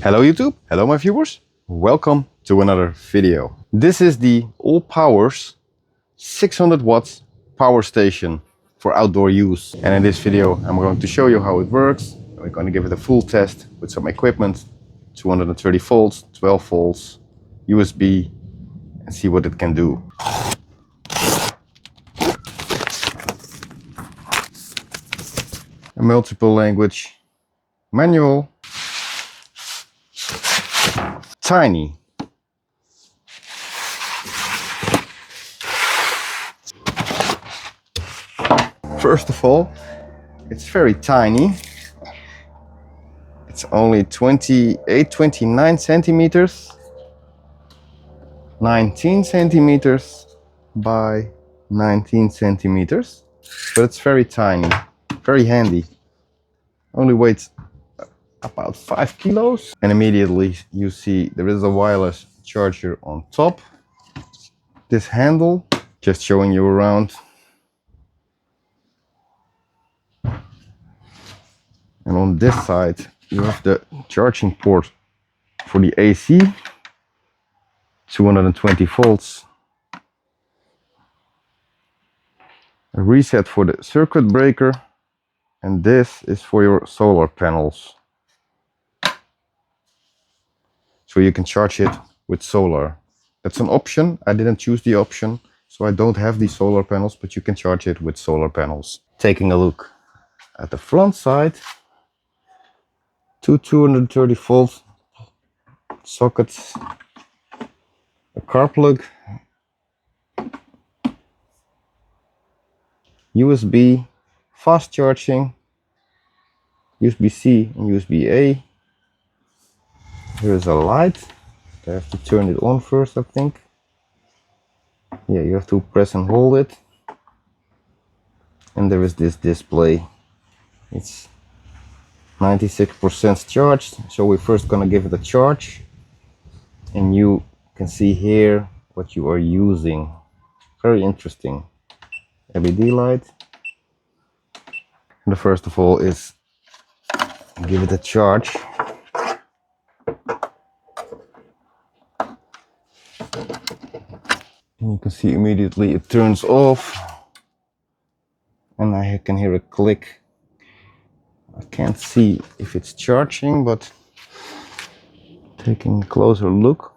Hello YouTube, hello my viewers, welcome to another video. This is the Allpowers 600 watts power station for outdoor use. And in this video I'm going to show you how it works. We're going to give it a full test with some equipment, 230 volts, 12 volts, USB, and see what it can do. A multiple language manual. Tiny. First of all, it's very tiny. It's only 29 centimeters, 19 centimeters by 19 centimeters, but it's very tiny, very handy. Only weighs about 5 kilos. And immediately you see there is a wireless charger on top. This handle, just showing you around. And on this side you have the charging port for the AC, 220 volts. A reset for the circuit breaker, and this is for your solar panels. So you can charge it with solar. That's an option. I didn't choose the option, so I don't have these solar panels, but you can charge it with solar panels. Taking a look at the front side, two 230 volt sockets, a car plug, USB, fast charging, USB-C and USB-A. Here is a light. I have to turn it on first, I think. Yeah, you have to press and hold it. And there is this display. It's 96% charged, so we're first gonna give it a charge. And you can see here what you are using. Very interesting. LED light. And the first of all is give it a charge. And you can see immediately it turns off, and I can hear a click. I can't see if it's charging, but taking a closer look.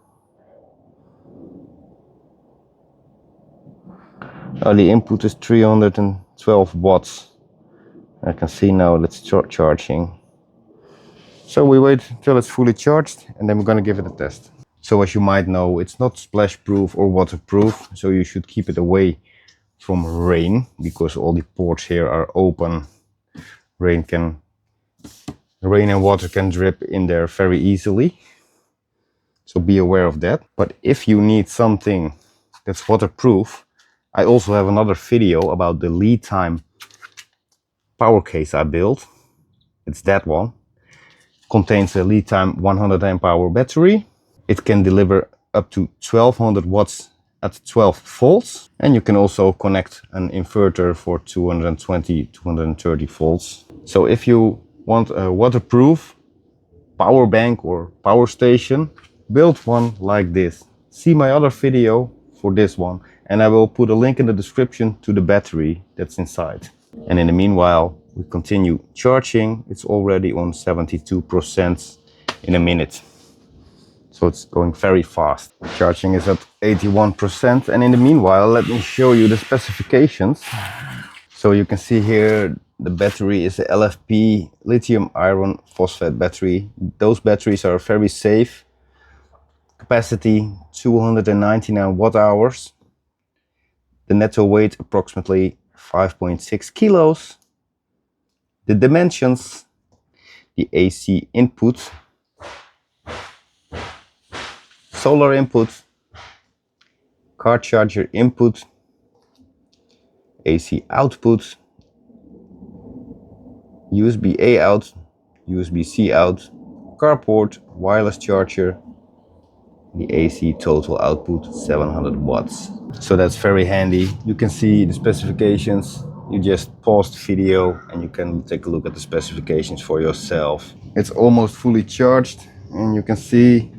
The input is 312 watts. I can see now it's charging. So we wait till it's fully charged and then we're going to give it a test. So as you might know, it's not splash proof or waterproof, so you should keep it away from rain because all the ports here are open. Rain and water can drip in there very easily, so be aware of that. But if you need something that's waterproof, I also have another video about the lead time power case I built. It's that one. Contains a lead time 100 amp hour battery. It can deliver up to 1200 watts at 12 volts, and you can also connect an inverter for 220-230 volts. So if you want a waterproof power bank or power station, build one like this. See my other video for this one, and I will put a link in the description to the battery that's inside. And in the meanwhile, we continue charging. It's already on 72% in a minute. So it's going very fast. Charging is at 81%. And in the meanwhile, let me show you the specifications. So you can see here, the battery is a LFP lithium iron phosphate battery. Those batteries are very safe. Capacity 299 watt hours. The netto weight approximately 5.6 kilos. The dimensions, the AC input, solar input, car charger input, AC output, USB-A out, USB-C out, carport, wireless charger, the AC total output 700 watts. So that's very handy. You can see the specifications. You just pause the video and you can take a look at the specifications for yourself. It's almost fully charged. and you can see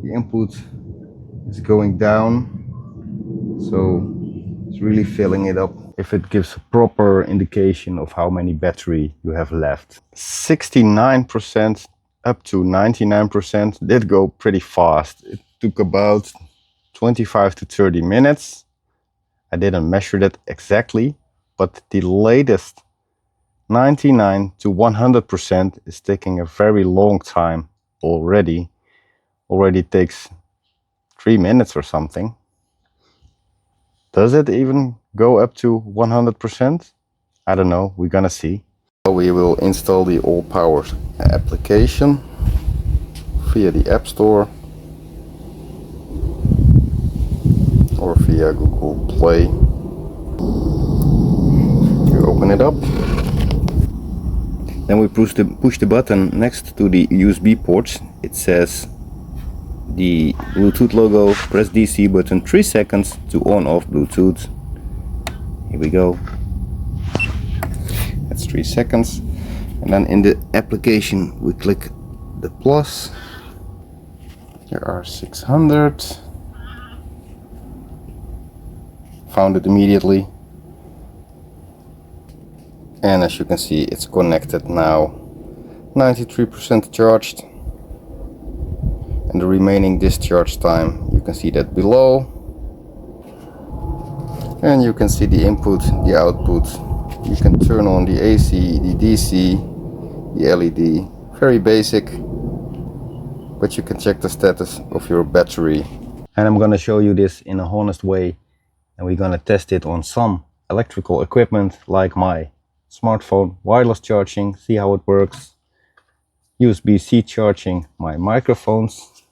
the input is going down, so it's really filling it up. If it gives a proper indication of how many battery you have left. 69% up to 99% did go pretty fast. It took about 25 to 30 minutes. I didn't measure that exactly, but the latest 99 to 100% is taking a very long time already. Already takes 3 minutes or something. Does it even go up to 100%? I don't know, we're gonna see. We will install the Allpowers application via the App Store or via Google Play. You open it up. Then we push the button next to the USB ports. It says the Bluetooth logo. Press DC button 3 seconds to on off Bluetooth. Here we go. That's 3 seconds. And then in the application we click the plus. There are 600. Found it immediately. And as you can see, it's connected now. 93% charged. And the remaining discharge time, you can see that below. And you can see the input, the output. You can turn on the AC, the DC, the LED. Very basic, but you can check the status of your battery. And I'm gonna show you this in a honest way. And we're gonna test it on some electrical equipment like my smartphone, wireless charging, see how it works. USB-C charging my microphones.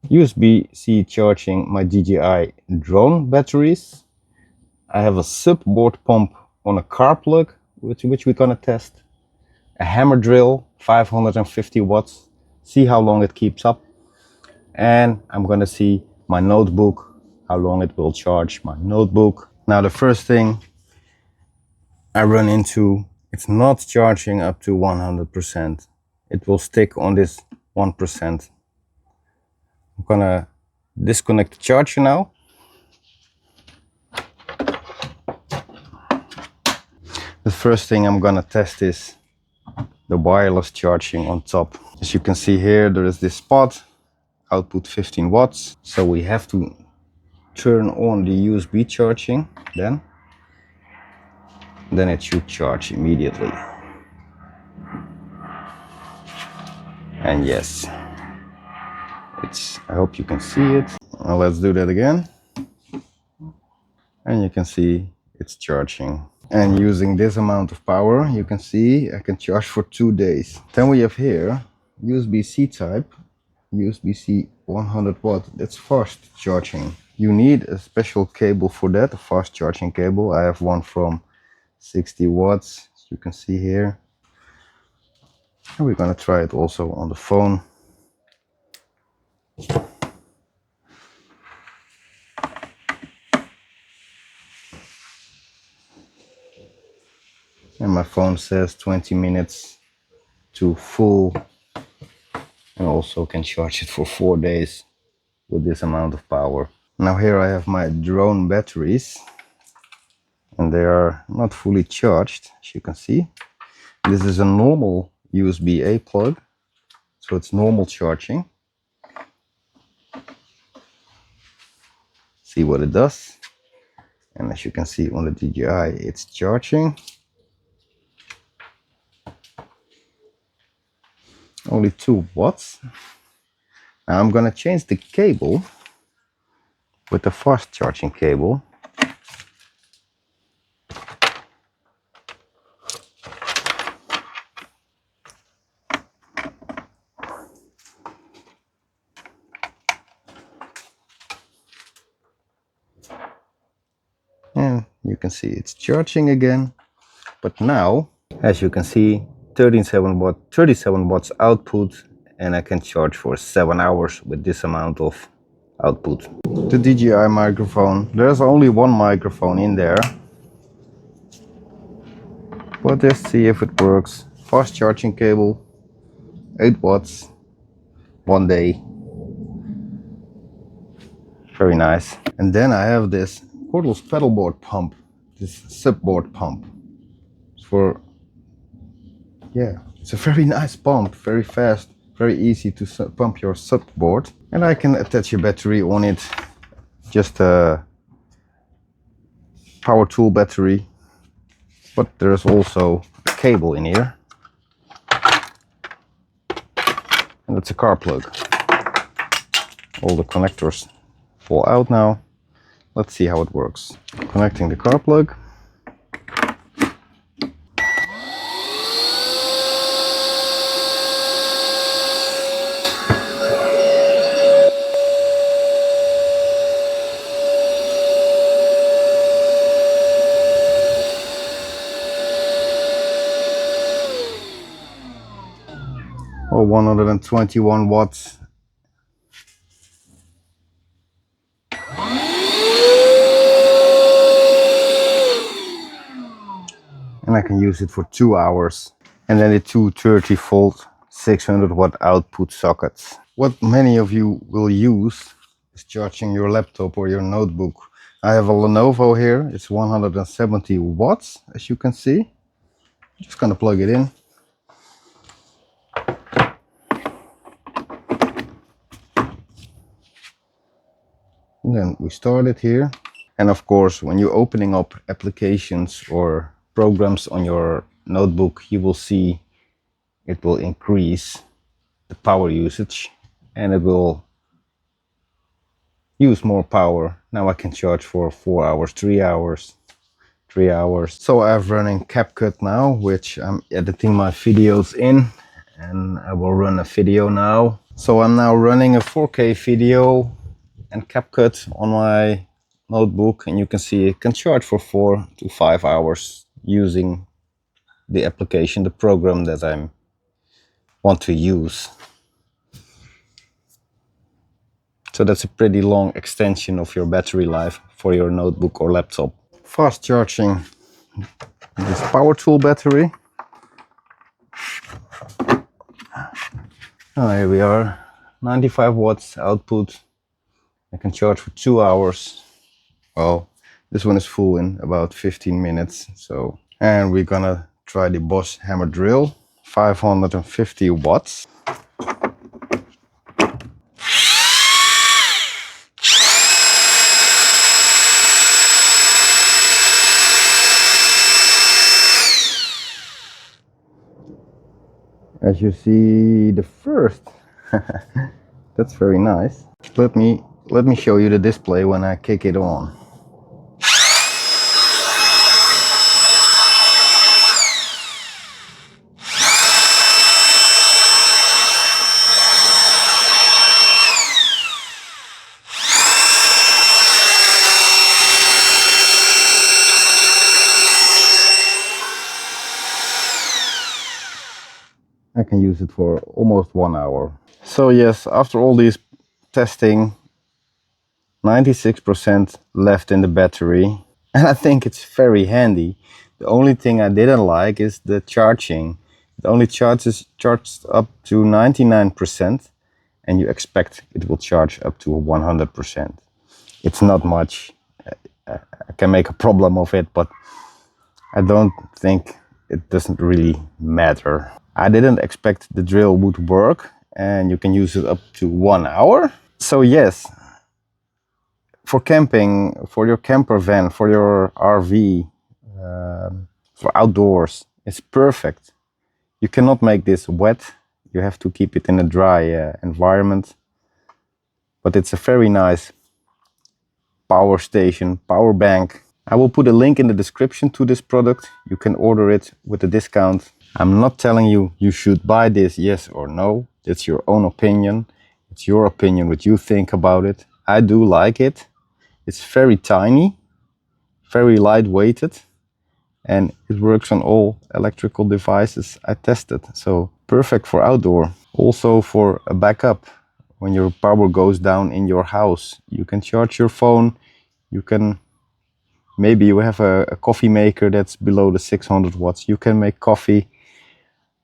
USB-C charging my DJI drone batteries. I have a supboard pump on a car plug, which we're gonna test. A hammer drill, 550 watts. See how long it keeps up. And I'm gonna see my notebook, how long it will charge my notebook. Now the first thing I run into, it's not charging up to 100%. It will stick on this 1%. I'm gonna disconnect the charger now. The first thing I'm gonna test is the wireless charging on top. As you can see here, there is this spot, output 15 watts. So we have to turn on the USB charging, then it should charge immediately. And yes, I hope you can see it. Well, let's do that again. And you can see it's charging. And using this amount of power, you can see I can charge for 2 days. Then we have here USB-C type, USB-C 100 watt. That's fast charging. You need a special cable for that, a fast charging cable. I have one from 60 watts, as you can see here. And we're gonna try it also on the phone. And my phone says 20 minutes to full, and also can charge it for 4 days with this amount of power. Now here I have my drone batteries, and they are not fully charged, as you can see. This is a normal USB-A plug, so it's normal charging. See what it does. And as you can see on the DJI, it's charging. Only 2 watts. Now I'm gonna change the cable with the fast charging cable. And you can see it's charging again. But now, as you can see, 37 watts output, and I can charge for 7 hours with this amount of output. The DJI microphone, there's only one microphone in there, but let's see if it works. Fast charging cable, 8 watts, one day. Very nice. And then I have this cordless paddleboard pump, this supboard pump. It's for, yeah, it's a very nice pump, very fast, very easy to pump your supboard. And I can attach a battery on it, just a power tool battery. But there's also a cable in here. And it's a car plug. All the connectors fall out now. Let's see how it works. Connecting the car plug. Oh, 121 watts. And I can use it for 2 hours. And then the 230 volt 600 watt output sockets. What many of you will use is charging your laptop or your notebook. I have a Lenovo here. It's 170 watts, as you can see. Just gonna plug it in. And then we start it here. And of course, when you're opening up applications or programs on your notebook, you will see it will increase the power usage and it will use more power. Now I can charge for 4 hours, 3 hours, 3 hours. So I'm running CapCut now, which I'm editing my videos in, and I will run a video now. So I'm now running a 4K video and CapCut on my notebook, and you can see it can charge for 4 to 5 hours using the application, the program that I want to use. So that's a pretty long extension of your battery life for your notebook or laptop. Fast charging this power tool battery. Oh, here we are, 95 watts output. I can charge for 2 hours. Well, this one is full in about 15 minutes. So, and we're gonna try the Bosch hammer drill, 550 watts. As you see, the first, that's very nice. Let me show you the display when I kick it on. I can use it for almost 1 hour. So yes, after all this testing, 96% left in the battery, and I think it's very handy. The only thing I didn't like is the charging. It only charges up to 99%, and you expect it will charge up to 100%. It's not much. I can make a problem of it, but I don't think it doesn't really matter. I didn't expect the drill would work, and you can use it up to 1 hour. So yes, for camping, for your camper van, for your RV, for outdoors, it's perfect. You cannot make this wet. You have to keep it in a dry environment. But it's a very nice power station, power bank. I will put a link in the description to this product. You can order it with a discount. I'm not telling you you should buy this, yes or no. It's your own opinion. It's your opinion what you think about it. I do like it. It's very tiny, very lightweighted, and it works on all electrical devices I tested. So perfect for outdoor. Also for a backup. When your power goes down in your house, you can charge your phone. You can, maybe you have a coffee maker that's below the 600 watts. You can make coffee,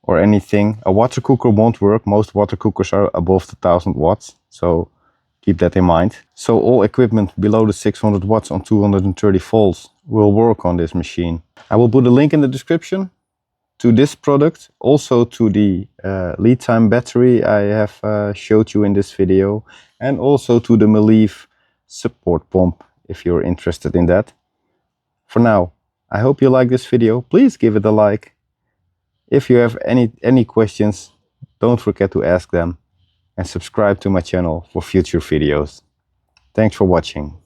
or anything. A water cooker won't work. Most water cookers are above the 1000 watts, so keep that in mind. So all equipment below the 600 watts on 230 volts will work on this machine. I will put a link in the description to this product, also to the lead time battery I have showed you in this video, and also to the Mellif support pump if you're interested in that. For now, I hope you like this video. Please give it a like. If you have any questions, don't forget to ask them, and subscribe to my channel for future videos. Thanks for watching.